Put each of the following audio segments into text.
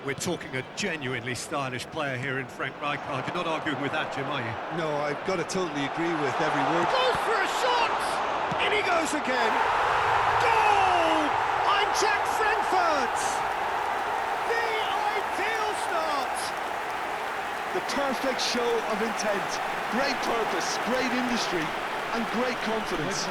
We're talking a genuinely stylish player here in Frank Rijkaard. You're not arguing with that, Jim, are you? No, I've got to totally agree with every word. Goes for a shot! In he goes again! Goal! Eintracht Frankfurt! The ideal start! The perfect show of intent. Great purpose, great industry, and great confidence.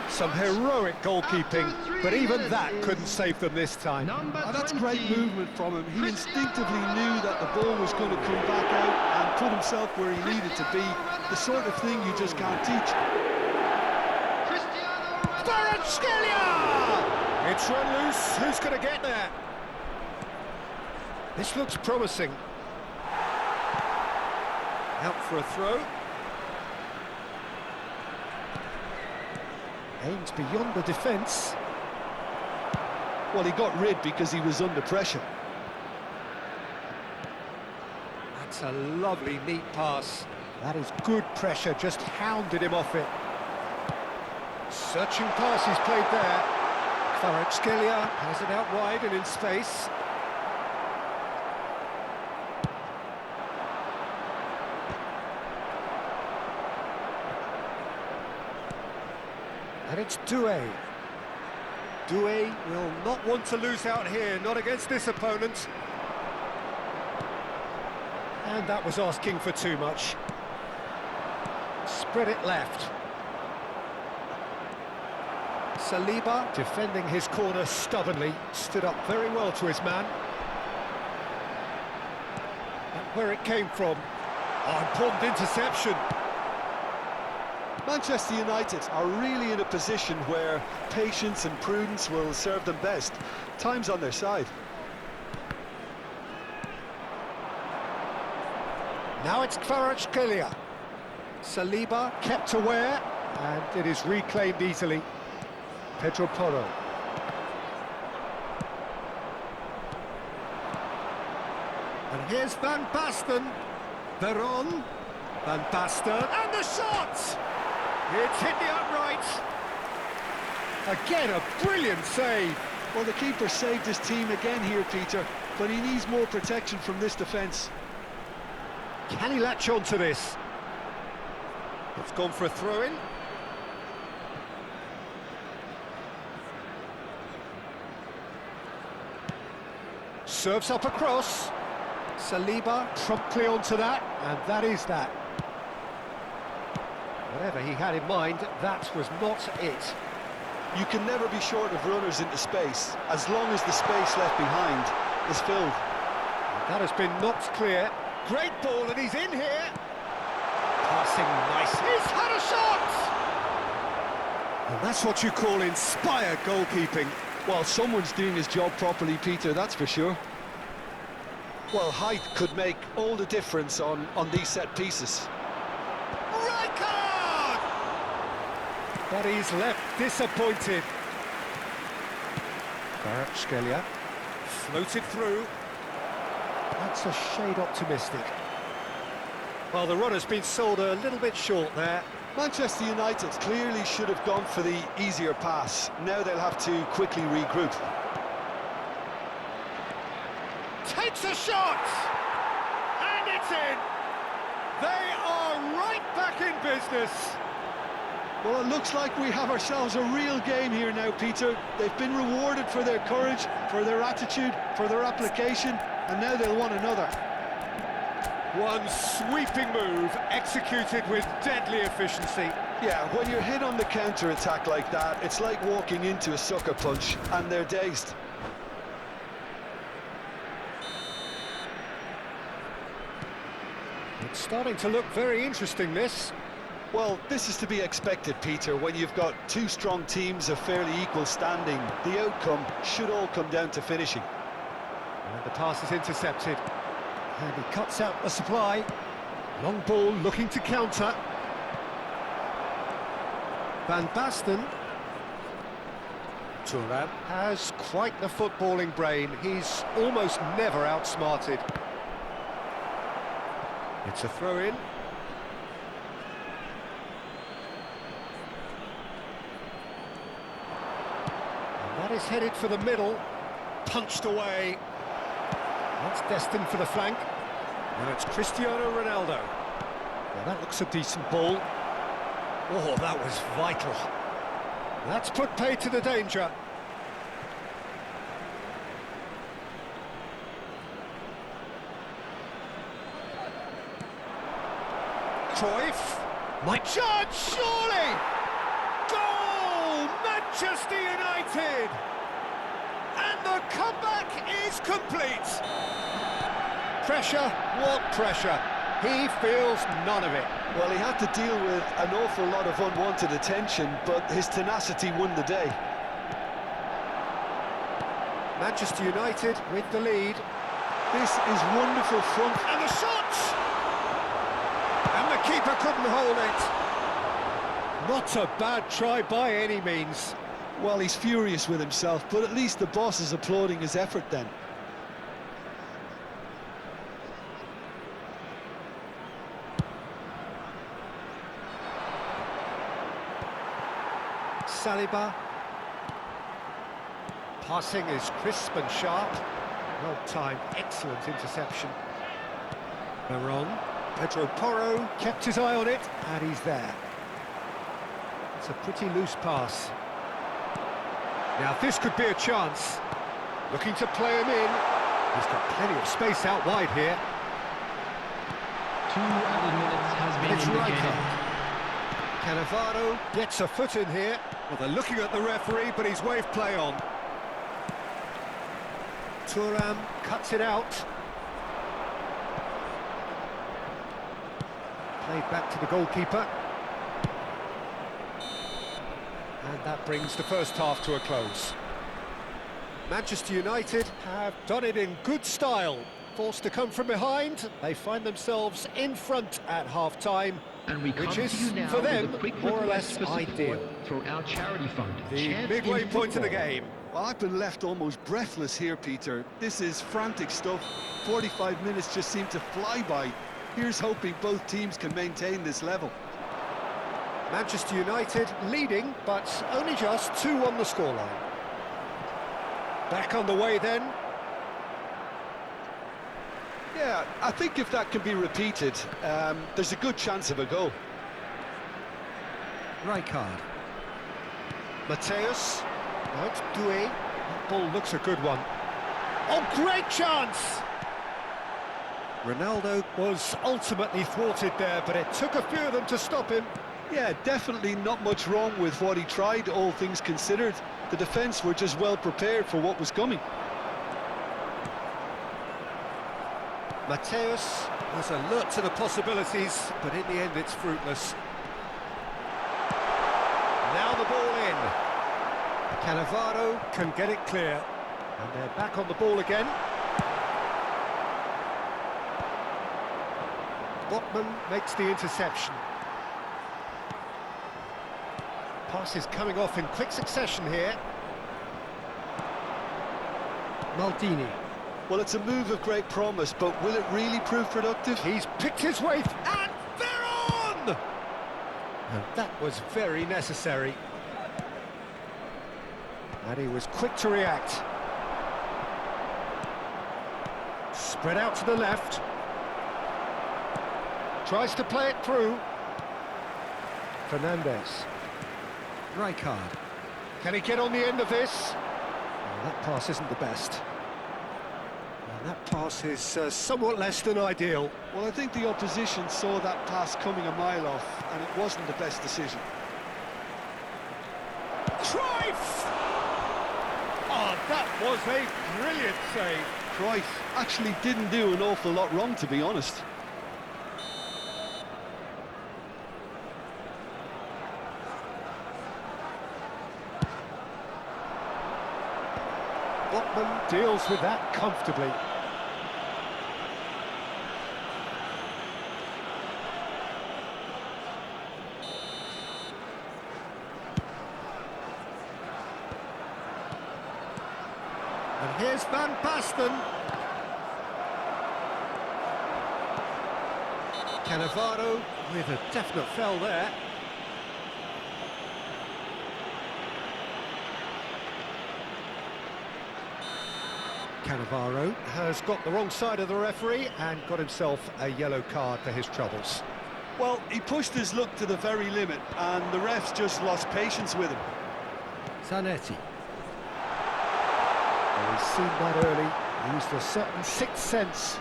Some heroic goalkeeping, but even that couldn't save them this time. Oh, that's great movement from him. He instinctively knew that the ball was going to come back out and put himself where he needed to be. The sort of thing you just can't teach. Kvaratskhelia! It's run loose. Who's going to get there? This looks promising. Out for a throw. Aims beyond the defence. Well, he got rid because he was under pressure. That's a lovely, neat pass. That is good pressure, just hounded him off it. Searching pass he's played there. Kvaratskhelia has it out wide and in space. And it's Doué. Doué will not want to lose out here, not against this opponent. And that was asking for too much. Spread it left. Saliba, defending his corner stubbornly, stood up very well to his man. And where it came from. Oh, important interception. Manchester United are really in a position where patience and prudence will serve them best. Time's on their side. Now it's Kvaratskhelia. Saliba kept aware, and it is reclaimed easily. Pedro Porro. And here's Van Basten. Veron. Van Basten. And the shot! It's hit the upright. Again, a brilliant save. Well, the keeper saved his team again here, Peter, but he needs more protection from this defence. Can he latch on to this? It's gone for a throw-in. Serves up across. Saliba promptly onto that, and that is that. Whatever he had in mind, that was not it. You can never be short of runners into space, as long as the space left behind is filled. That has been knocked clear. Great ball, and he's in here. Passing nice. He's had a shot! And that's what you call inspired goalkeeping. Well, someone's doing his job properly, Peter, that's for sure. Well, height could make all the difference on these set pieces. But he's left disappointed. Kvaratskhelia floated through. That's a shade optimistic. Well, the run has been sold a little bit short there. Manchester United clearly should have gone for the easier pass. Now they'll have to quickly regroup. Takes a shot! And it's in! They are right back in business. Well, it looks like we have ourselves a real game here now, Peter. They've been rewarded for their courage, for their attitude, for their application, and now they'll want another. One sweeping move, executed with deadly efficiency. Yeah, when you're hit on the counter-attack like that, it's like walking into a sucker punch, and they're dazed. It's starting to look very interesting, this. Well, this is to be expected, Peter, when you've got two strong teams of fairly equal standing. The outcome should all come down to finishing. And the pass is intercepted. And he cuts out the supply. Long ball looking to counter. Van Basten. Thuram has quite the footballing brain. He's almost never outsmarted. It's a throw-in. That is headed for the middle, punched away. That's destined for the flank. Now it's Cristiano Ronaldo. Well, that looks a decent ball. Oh, that was vital. That's put paid to the danger. Cruyff. My chance, surely! Goal! Manchester United! And the comeback is complete. Pressure, what pressure? He feels none of it. Well, he had to deal with an awful lot of unwanted attention, but his tenacity won the day. Manchester United with the lead. This is wonderful front. And the shot! And the keeper couldn't hold it. Not a bad try by any means. Well, he's furious with himself, but at least the boss is applauding his effort then. Saliba. Passing is crisp and sharp. Well timed, excellent interception. Veron. Pedro Porro kept his eye on it, and he's there. It's a pretty loose pass. Now this could be a chance. Looking to play him in. He's got plenty of space out wide here. 2 added minutes has been It's indicated. Cannavaro gets a foot in here. Well, they're looking at the referee, but he's waved play on. Thuram cuts it out. Played back to the goalkeeper. And that brings the first half to a close. Manchester United have done it in good style. Forced to come from behind, they find themselves in front at half-time, And we come which to is, you now for them, with a quick more or request less for support ideal. for our charity fund. The Champs midway in point of the Football. game. Well, I've been left almost breathless here, Peter. This is frantic stuff. 45 minutes just seem to fly by. Here's hoping both teams can maintain this level. Manchester United leading, but only just 2 on the scoreline. Back on the way then. Yeah, I think if that can be repeated, there's a good chance of a goal. Rijkaard. Mateus. Now it's Doué. That ball looks a good one. Oh, great chance! Ronaldo was ultimately thwarted there, but it took a few of them to stop him. Yeah, definitely not much wrong with what he tried, all things considered. The defence were just well prepared for what was coming. Mateus was alert to the possibilities, but in the end it's fruitless. Now the ball in. Cannavaro can get it clear. And they're back on the ball again. Botman makes the interception. Pass is coming off in quick succession here. Maldini. Well, it's a move of great promise, but will it really prove productive? He's picked his way, and they're on! And that was very necessary. And he was quick to react. Spread out to the left. Tries to play it through. Fernandes. Rijkaard. Can he get on the end of this? Well, that pass isn't the best. And that pass is somewhat less than ideal. Well, I think the opposition saw that pass coming a mile off, and it wasn't the best decision. Cruyff! Oh, that was a brilliant save. Cruyff actually didn't do an awful lot wrong, to be honest. Botman deals with that comfortably. And here's Van Basten. Cannavaro with a definite foul there. Cannavaro has got the wrong side of the referee and got himself a yellow card for his troubles. Well, he pushed his luck to the very limit, and the refs just lost patience with him. Zanetti. Well, he's seen that early, used a certain sixth sense.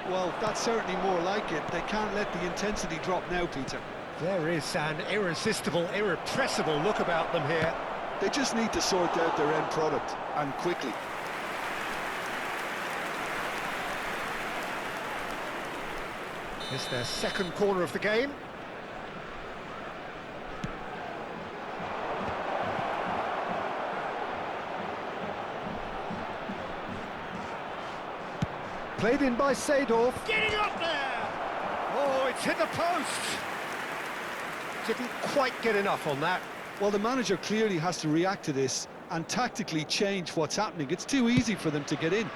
Well, that's certainly more like it. They can't let the intensity drop now, Peter. There is an irresistible, irrepressible look about them here. They just need to sort out their end product, and quickly. It's their second corner of the game. Played in by Seedorf. Getting up there! Oh, it's hit the post! Didn't quite get enough on that. Well, the manager clearly has to react to this and tactically change what's happening. It's too easy for them to get in.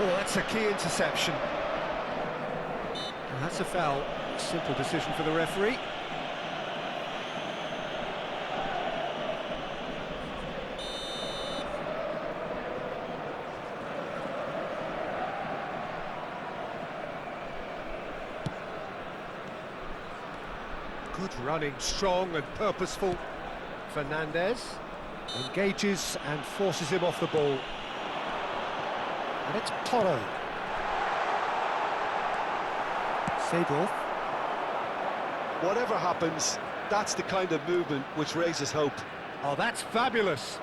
Oh, that's a key interception. And that's a foul. Simple decision for the referee. Good running, strong and purposeful. Fernandez engages and forces him off the ball. And it's Toro. Seedorf. Whatever happens, that's the kind of movement which raises hope. Oh, that's fabulous.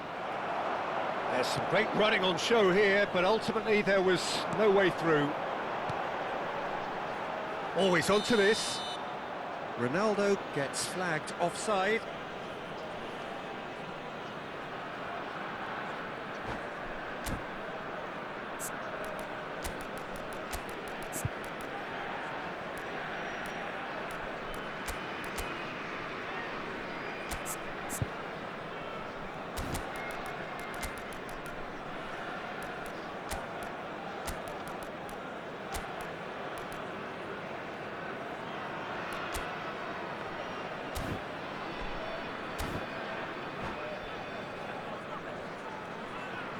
There's some great running on show here, but ultimately there was no way through. Always onto this. Ronaldo gets flagged offside.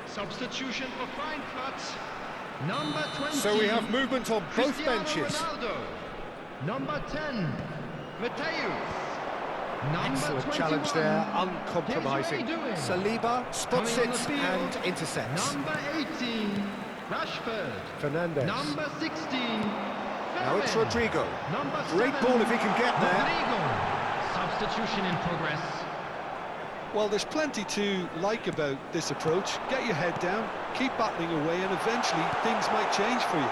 Substitution for Frankfurt. Number 20. So we have movement on both Cristiano benches. Ronaldo. Number 10. Mateus. Number Excellent 21. challenge there, uncompromising. Desiree Doué. Saliba spots Coming on it the field, and intercepts. Number 18. Rashford. Fernandez. Number 16. Now it's Fermin. Rodrigo. Number Great 7, ball if he can get there. Rodrigo. Substitution in progress. Well, there's plenty to like about this approach. Get your head down, keep battling away, and eventually things might change for you.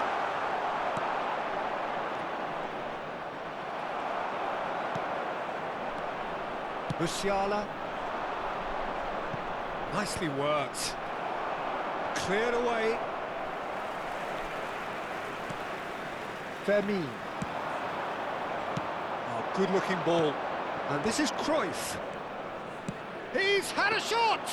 Musiala. Nicely worked. Cleared away. Fermin. Oh, good-looking ball. And this is Cruyff. He's had a shot!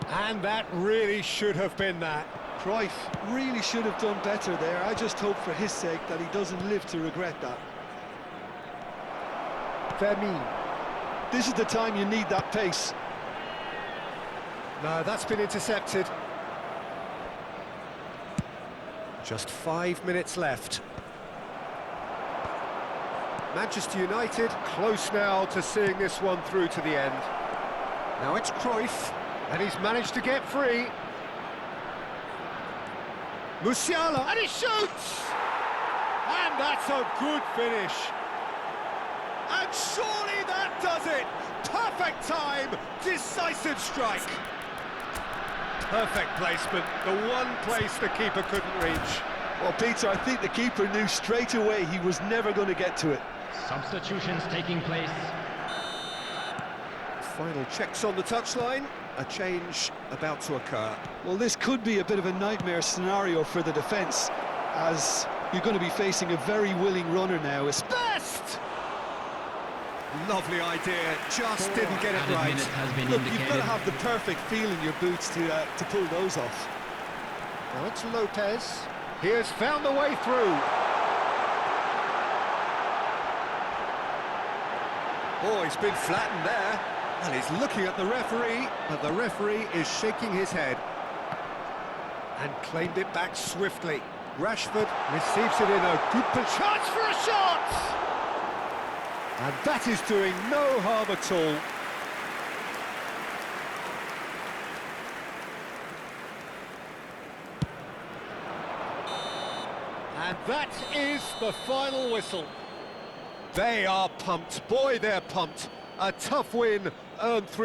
And that really should have been that. Cruyff really should have done better there. I just hope for his sake that he doesn't live to regret that. Fermin. This is the time you need that pace. No, that's been intercepted. Just 5 minutes left. Manchester United close now to seeing this one through to the end. Now it's Cruyff, and he's managed to get free. Musiala, and he shoots! And that's a good finish. And surely that does it! Perfect time, decisive strike. Perfect placement, the one place the keeper couldn't reach. Well, Peter, I think the keeper knew straight away he was never going to get to it. Substitutions taking place. Final checks on the touchline, a change about to occur. Well, this could be a bit of a nightmare scenario for the defence, as you're going to be facing a very willing runner now. Best! Lovely idea, just didn't get it Added right. minute has been Look, you've got indicated. to have the perfect feel in your boots to pull those off. Now it's Lopez. He has found the way through. Oh, he's been flattened there. Well, he's looking at the referee, but the referee is shaking his head. And claimed it back swiftly. Rashford receives it in a good position. Chance for a shot! And that is doing no harm at all. And that is the final whistle. They are pumped. Boy, they're pumped. A tough win earned through.